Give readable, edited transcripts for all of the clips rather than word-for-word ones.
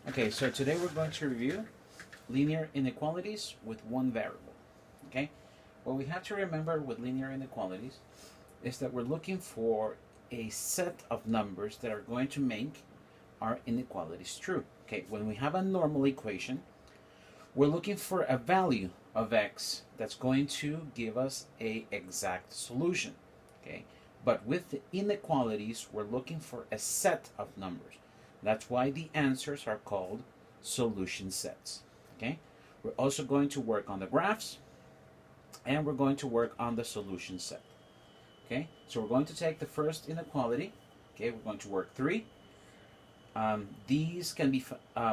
Okay, so today we're going to review linear inequalities with one variable. Okay, what we have to remember with linear inequalities is that we're looking for a set of numbers that are going to make our inequalities true. Okay, when we have a normal equation, we're looking for a value of x that's going to give us a exact solution. Okay, but with the inequalities, we're looking for a set of numbers. That's why the answers are called solution sets. Okay, we're also going to work on the graphs, and we're going to work on the solution set. Okay, so we're going to take the first inequality. Okay, we're going to work 3. These can be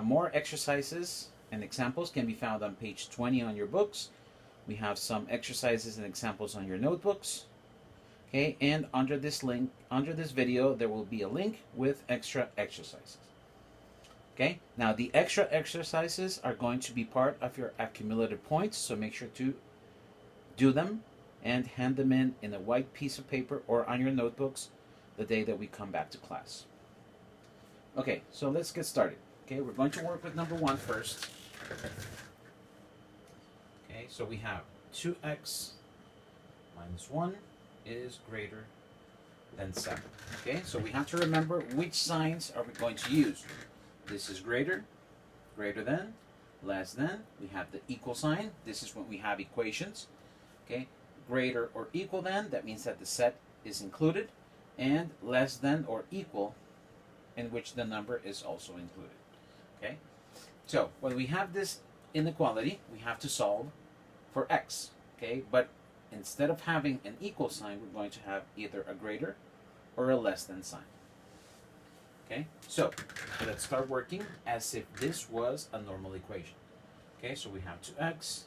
more exercises and examples can be found on page 20 on your books. We have some exercises and examples on your notebooks. Okay, and under this link, under this video, there will be a link with extra exercises. Okay, now the extra exercises are going to be part of your accumulated points, so make sure to do them and hand them in a white piece of paper or on your notebooks the day that we come back to class. Okay, so let's get started. Okay, we're going to work with number 1 first. Okay, so we have 2x minus 1 is greater than 7. Okay, so we have to remember which signs are we going to use. This is greater, greater than, less than. We have the equal sign. This is when we have equations. Okay, greater or equal than, that means that the set is included, and less than or equal, in which the number is also included. Okay, so when we have this inequality, we have to solve for x. Okay, but instead of having an equal sign, we're going to have either a greater or a less than sign. Okay, so let's start working as if this was a normal equation. Okay, so we have 2x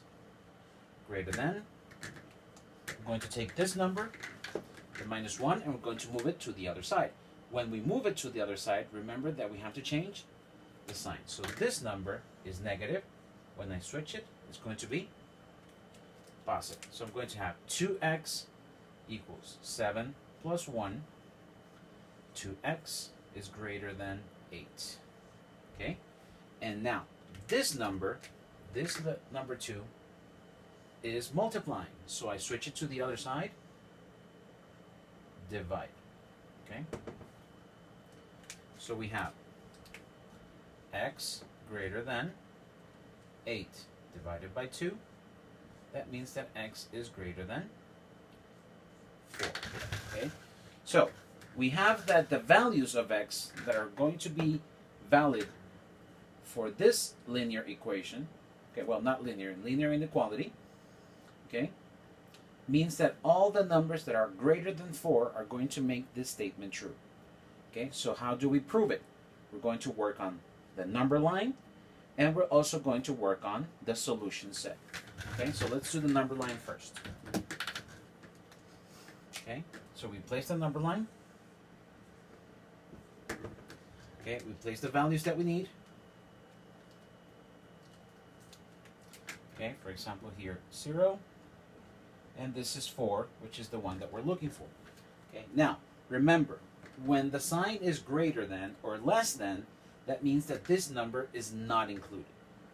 greater than. We're going to take this number, the minus 1, and we're going to move it to the other side. When we move it to the other side, remember that we have to change the sign. So this number is negative. When I switch it, it's going to be positive. So I'm going to have 2x equals 7 plus 1. 2x is greater than 8. Okay? And now, this number 2, is multiplying. So I switch it to the other side, divide. Okay? So we have x greater than 8 divided by 2. That means that x is greater than 4. Okay? So we have that the values of x that are going to be valid for this linear equation, okay, well, not linear, linear inequality, okay, means that all the numbers that are greater than 4 are going to make this statement true. Okay, so how do we prove it? We're going to work on the number line, and we're also going to work on the solution set. Okay, so let's do the number line first. Okay, so we place the number line. Okay, we place the values that we need. Okay, for example here 0, and this is 4, which is the one that we're looking for. Okay, now remember, when the sign is greater than or less than, that means that this number is not included.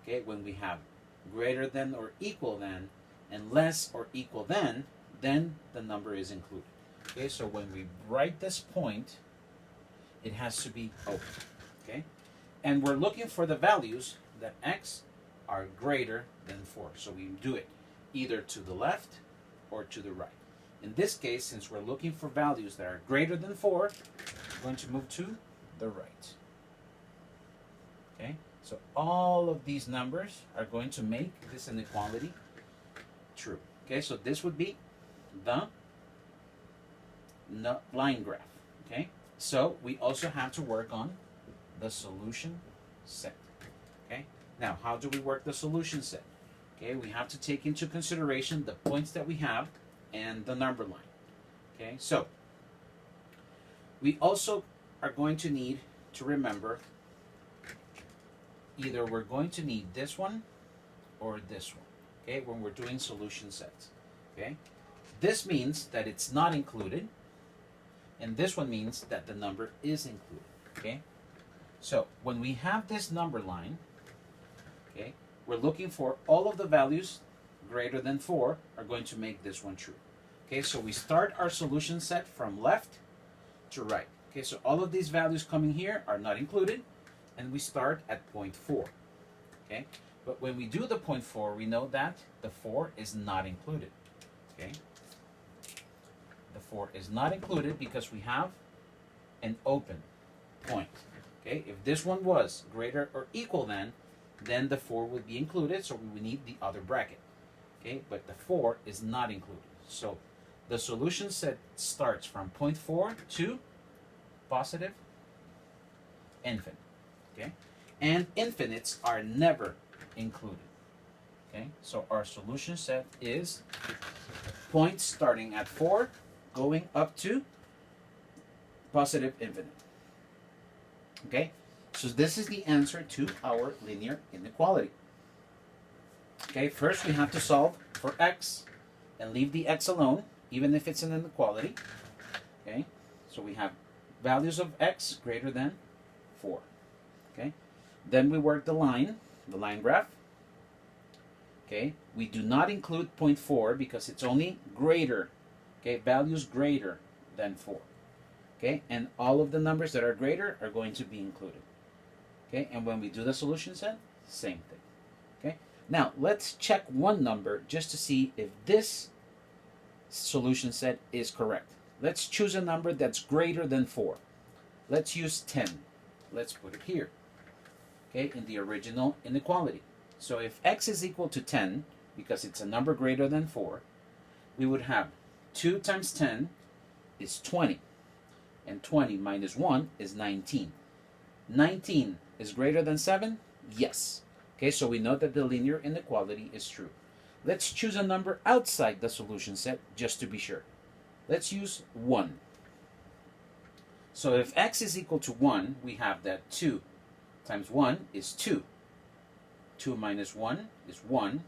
Okay, when we have greater than or equal than and less or equal than, then the number is included. Okay, so when we write this point, it has to be open. Okay, and we're looking for the values that x are greater than 4. So we do it either to the left or to the right. In this case, since we're looking for values that are greater than 4, we're going to move to the right. Okay, so all of these numbers are going to make this inequality true. Okay, so this would be the line graph. Okay, so we also have to work on the solution set. Okay, now how do we work the solution set? Okay, we have to take into consideration the points that we have and the number line. Okay, so we also are going to need to remember either we're going to need this one or this one. Okay, when we're doing solution sets. Okay, this means that it's not included, and this one means that the number is included. Okay, So when we have this number line, okay, we're looking for all of the values greater than 4 are going to make this one true. Okay, so we start our solution set from left to right. Okay, so all of these values coming here are not included, and we start at 0.4. Okay, but when we do the 0.4, we know that the 4 is not included. Okay, the 4 is not included because we have an open point. Okay, if this one was greater or equal than, then the 4 would be included, so we would need the other bracket. Okay, but the 4 is not included. So the solution set starts from 0.4 to positive infinite. Okay, and infinites are never included. Okay, so our solution set is points starting at 4 going up to positive infinite. Okay, so this is the answer to our linear inequality. Okay, first we have to solve for x and leave the x alone, even if it's an inequality. Okay, so we have values of x greater than 4. Okay, then we work the line graph. Okay, we do not include 0.4 because it's only greater. Okay, values greater than 4. Okay, and all of the numbers that are greater are going to be included. Okay, and when we do the solution set, same thing. Okay, now let's check one number just to see if this solution set is correct. Let's choose a number that's greater than 4. Let's use 10. Let's put it here. Okay, in the original inequality. So if x is equal to 10, because it's a number greater than 4, we would have 2 times 10 is 20. And 20 minus 1 is 19. 19 is greater than 7? Yes. Okay, so we know that the linear inequality is true. Let's choose a number outside the solution set just to be sure. Let's use 1. So if x is equal to 1, we have that 2 times 1 is 2. 2 minus 1 is 1.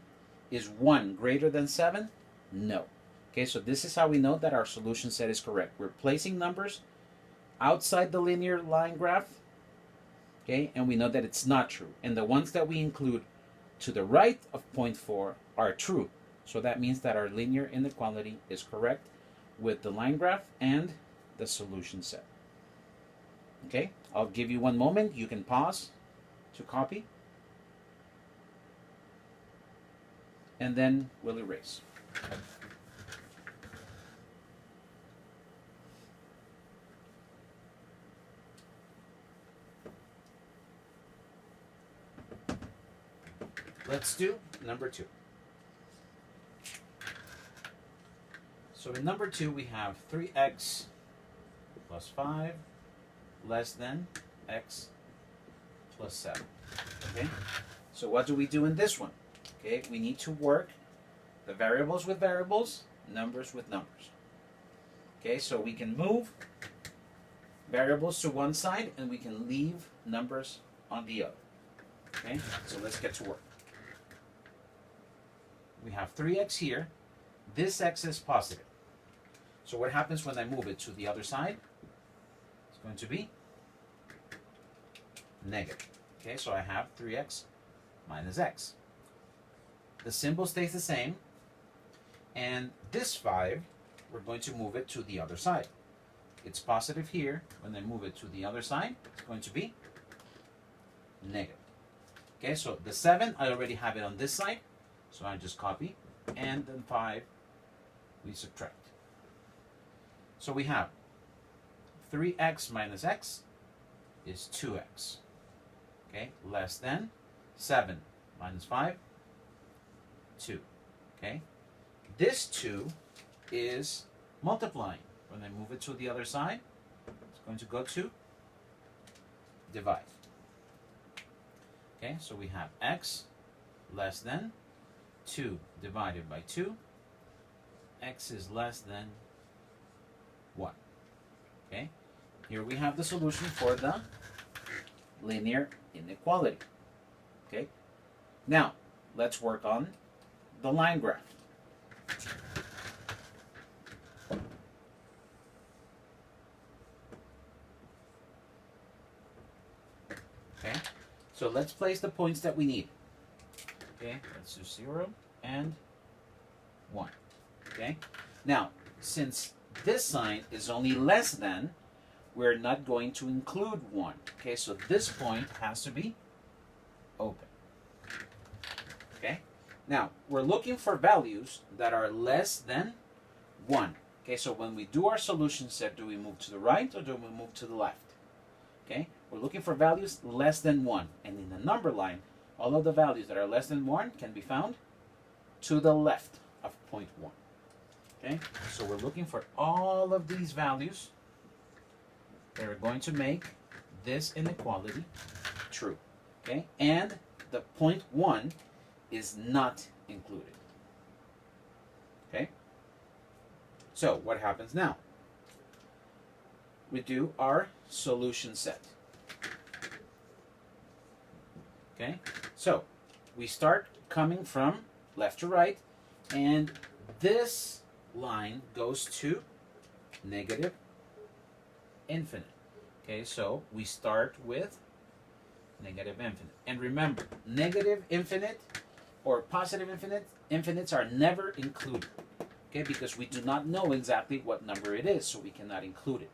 Is 1 greater than 7? No. Okay, so this is how we know that our solution set is correct. We're placing numbers outside the linear line graph, okay, and we know that it's not true. And the ones that we include to the right of 0.4 are true. So that means that our linear inequality is correct with the line graph and the solution set. Okay, I'll give you one moment. You can pause to copy. And then we'll erase. Let's do number 2. So in number 2 we have 3x plus 5 less than x plus 7. Okay? So what do we do in this one? Okay, we need to work the variables with variables, numbers with numbers. Okay, so we can move variables to one side and we can leave numbers on the other. Okay, so let's get to work. We have 3x here. This x is positive. So what happens when I move it to the other side? It's going to be negative. Okay, so I have 3x minus x. The symbol stays the same. And this 5, we're going to move it to the other side. It's positive here. When I move it to the other side, it's going to be negative. Okay, so the 7, I already have it on this side. So I just copy, and then 5, we subtract. So we have 3x minus x is 2x. Okay, less than 7 minus 5, 2. Okay, this 2 is multiplying. When I move it to the other side, it's going to go to divide. Okay, so we have x less than 2 divided by 2. X is less than 1. Okay, here we have the solution for the linear inequality. Okay, now let's work on the line graph. Okay, so let's place the points that we need. Okay, let's do 0 and 1. Okay, now since this sign is only less than, we're not going to include 1. Okay, so this point has to be open. Okay, now we're looking for values that are less than 1. Okay, so when we do our solution set, do we move to the right or do we move to the left? Okay, we're looking for values less than 1. And in the number line, all of the values that are less than 1 can be found to the left of point 1. Okay, so we're looking for all of these values that are going to make this inequality true. Okay, and the point 1 is not included. Okay, so what happens now? We do our solution set. Okay, so we start coming from left to right, and this line goes to negative infinite. Okay, so we start with negative infinite. And remember, negative infinite or positive infinites are never included. Okay, because we do not know exactly what number it is, so we cannot include it.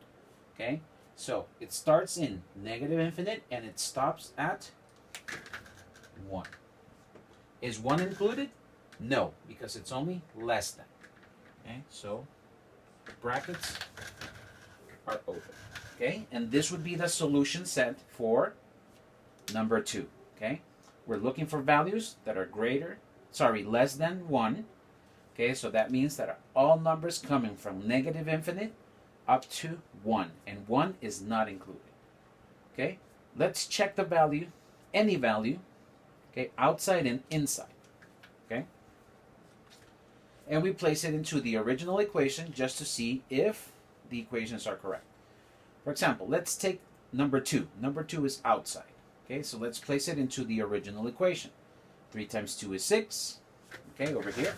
Okay, so it starts in negative infinite and it stops at 1. Is 1 included? No, because it's only less than. Okay, so brackets are open. Okay, and this would be the solution set for number 2. Okay, we're looking for values that are less than 1. Okay, so that means that all numbers coming from negative infinite up to 1, and 1 is not included. Okay, let's check the value, any value, okay, outside and inside. Okay, and we place it into the original equation just to see if the equations are correct. For example, let's take number 2. Number 2 is outside. Okay, so let's place it into the original equation. 3 times 2 is 6. Okay, over here.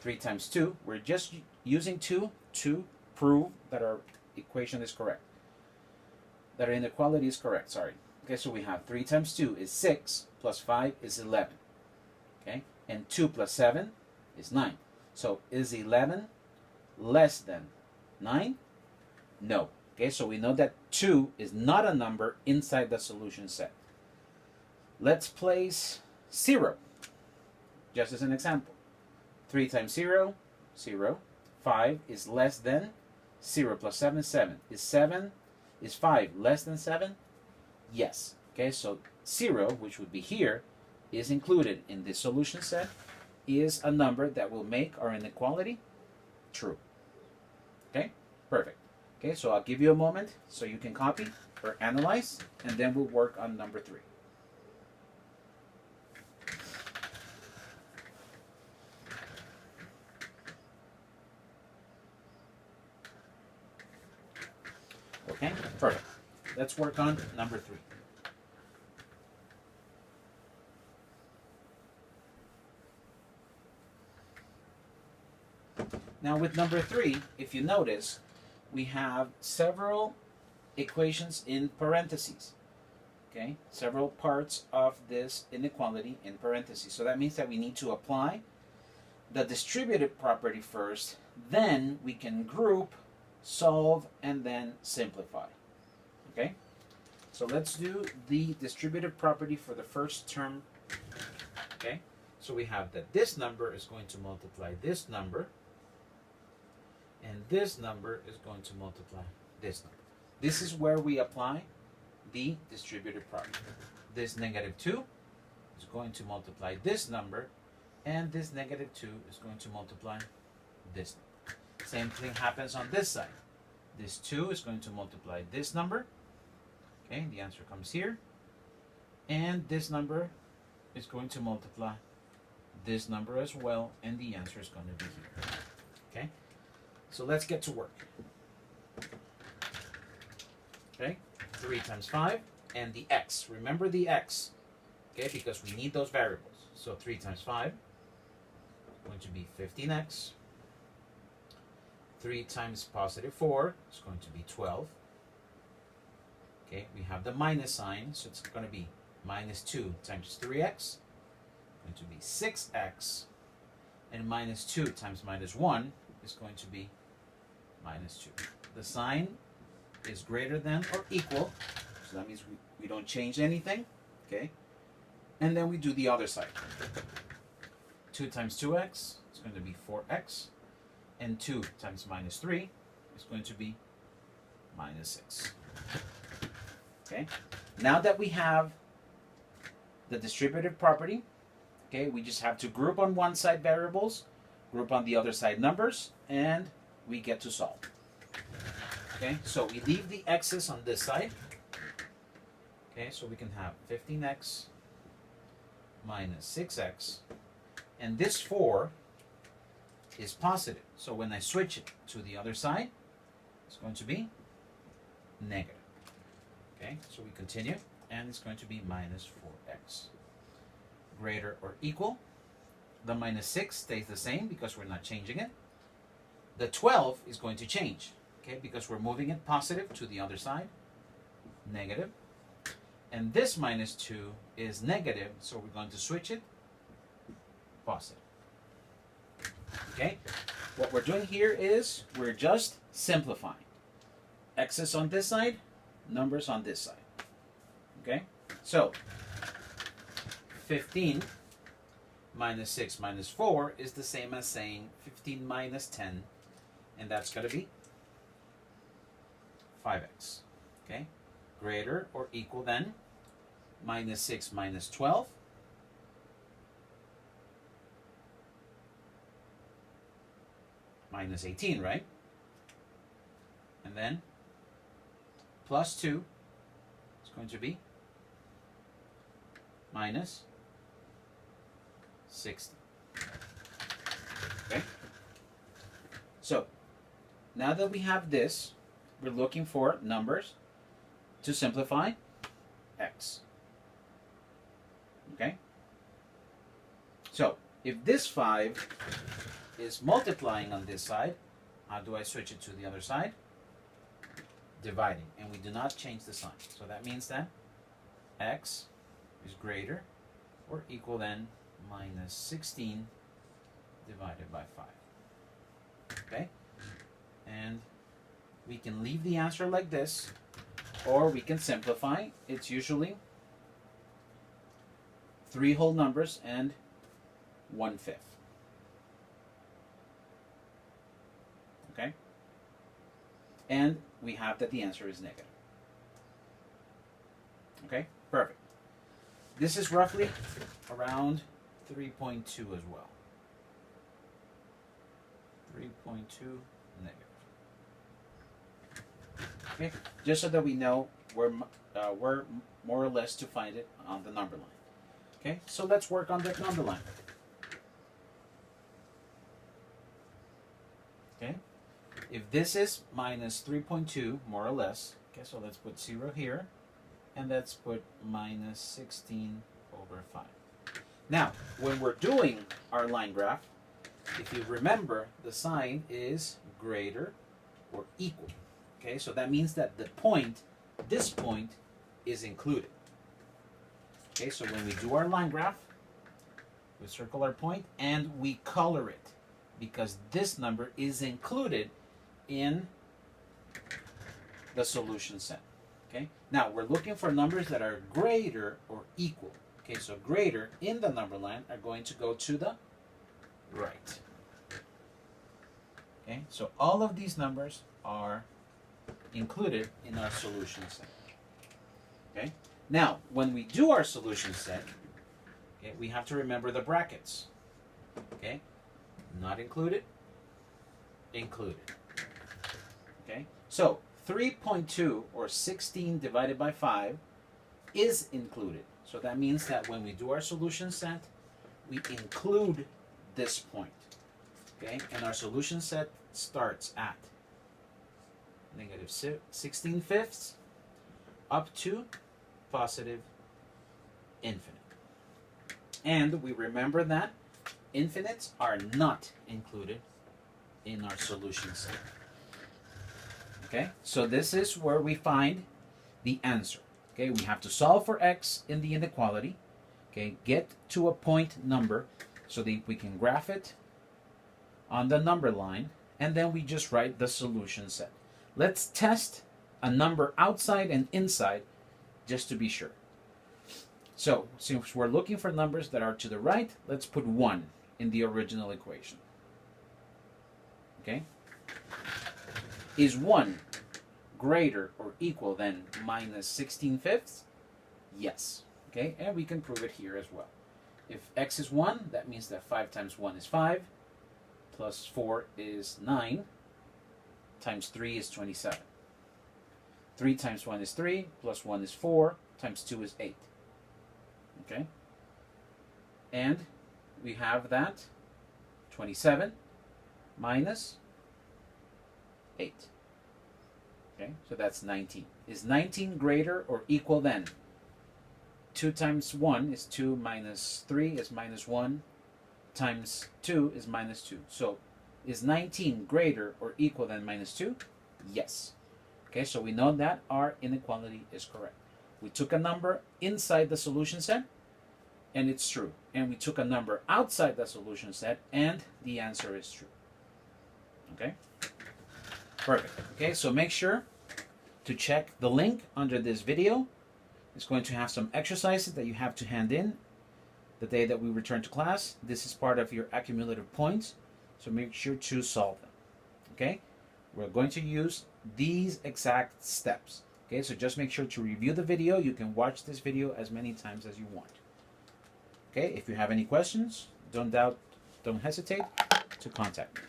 3 times 2. We're just using 2 to prove that our equation is correct. That our inequality is correct, sorry. Okay, so we have 3 times 2 is 6, plus 5 is 11. Okay, and 2 plus 7 is 9. So is 11 less than 9? No. Okay, so we know that 2 is not a number inside the solution set. Let's place 0, just as an example. 3 times 0, 0. 5 is less than 0 plus 7, 7. Is 5 less than 7? Yes. Okay, so 0, which would be here, is included in this solution set, is a number that will make our inequality true. Okay, perfect. Okay, so I'll give you a moment so you can copy or analyze, and then we'll work on number 3. Okay, perfect. Let's work on number 3. Now with number 3, if you notice, we have several equations in parentheses. Okay, several parts of this inequality in parentheses. So that means that we need to apply the distributive property first, then we can group, solve, and then simplify. Okay, so let's do the distributive property for the first term. Okay, so we have that this number is going to multiply this number, and this number is going to multiply this number. This is where we apply the distributive property. This negative 2 is going to multiply this number, and this negative 2 is going to multiply this number. Same thing happens on this side. This 2 is going to multiply this number. Okay, the answer comes here. And this number is going to multiply this number as well, and the answer is going to be here. Okay, so let's get to work. Okay, 3 times 5, and the x. Remember the x, okay, because we need those variables. So 3 times 5 is going to be 15x. 3 times positive 4 is going to be 12. Okay, we have the minus sign, so it's going to be minus 2 times 3x, going to be 6x, and minus 2 times minus 1 is going to be minus 2. The sign is greater than or equal, so that means we don't change anything, okay? And then we do the other side. 2 times 2x is going to be 4x, and 2 times minus 3 is going to be minus 6. Okay? Now that we have the distributive property, okay, we just have to group on one side variables, group on the other side numbers, and we get to solve. Okay, so we leave the x's on this side. Okay, so we can have 15x minus 6x, and this 4 is positive. So when I switch it to the other side, it's going to be negative. Okay, so we continue, and it's going to be minus 4x. Greater or equal. The minus 6 stays the same because we're not changing it. The 12 is going to change, okay, because we're moving it positive to the other side, negative. And this minus 2 is negative, so we're going to switch it positive. Okay, what we're doing here is we're just simplifying. X's on this side, numbers on this side. Okay, so 15 minus 6 minus 4 is the same as saying 15 minus 10, and that's going to be 5x. Okay, greater or equal than minus 6 minus 12, minus 18, right? And then plus 2 is going to be minus 60. Okay? So, now that we have this, we're looking for numbers to simplify x. Okay? So, if this 5 is multiplying on this side, how do I switch it to the other side? Dividing. And we do not change the sign. So that means that x is greater or equal than minus 16 divided by 5. Okay? And we can leave the answer like this, or we can simplify. It's usually 3 whole numbers and 1/5. Okay? And we have that the answer is negative. Okay? Perfect. This is roughly around 3.2 as well. 3.2 negative. Okay? Just so that we know where more or less to find it on the number line. Okay? So let's work on that number line. Okay? If this is minus 3.2, more or less, okay, so let's put 0 here, and let's put minus 16 over 5. Now, when we're doing our line graph, if you remember, the sign is greater or equal. Okay, so that means that the point, this point, is included. Okay, so when we do our line graph, we circle our point and we color it, because this number is included in the solution set. Okay, now we're looking for numbers that are greater or equal. Okay, so greater in the number line are going to go to the right. Okay, so all of these numbers are included in our solution set. Okay, now when we do our solution set, okay, we have to remember the brackets. Okay, not included, included. Okay, so 3.2 or 16 divided by 5 is included. So that means that when we do our solution set, we include this point. Okay, and our solution set starts at negative 16/5 up to positive infinite. And we remember that infinites are not included in our solution set. Okay, so this is where we find the answer. Okay, we have to solve for x in the inequality. Okay, get to a point number so that we can graph it on the number line, and then we just write the solution set. Let's test a number outside and inside just to be sure. So, since we're looking for numbers that are to the right, let's put 1 in the original equation. Okay? Is 1 greater or equal than minus 16/5? Yes. Okay? And we can prove it here as well. If x is 1, that means that 5 times 1 is 5, plus 4 is 9, times 3 is 27. 3 times 1 is 3, plus 1 is 4, times 2 is 8. Okay? And we have that 27 minus 8. Okay? So that's 19. Is 19 greater or equal than? 2 times 1 is 2 minus 3 is minus 1 times 2 is minus 2. So is 19 greater or equal than minus 2? Yes. Okay, so we know that our inequality is correct. We took a number inside the solution set, and it's true. And we took a number outside the solution set, and the answer is true. Okay? Perfect. Okay, so make sure to check the link under this video. It's going to have some exercises that you have to hand in the day that we return to class. This is part of your accumulative points, so make sure to solve them. Okay? We're going to use these exact steps. Okay, so just make sure to review the video. You can watch this video as many times as you want. Okay, if you have any questions, don't hesitate to contact me.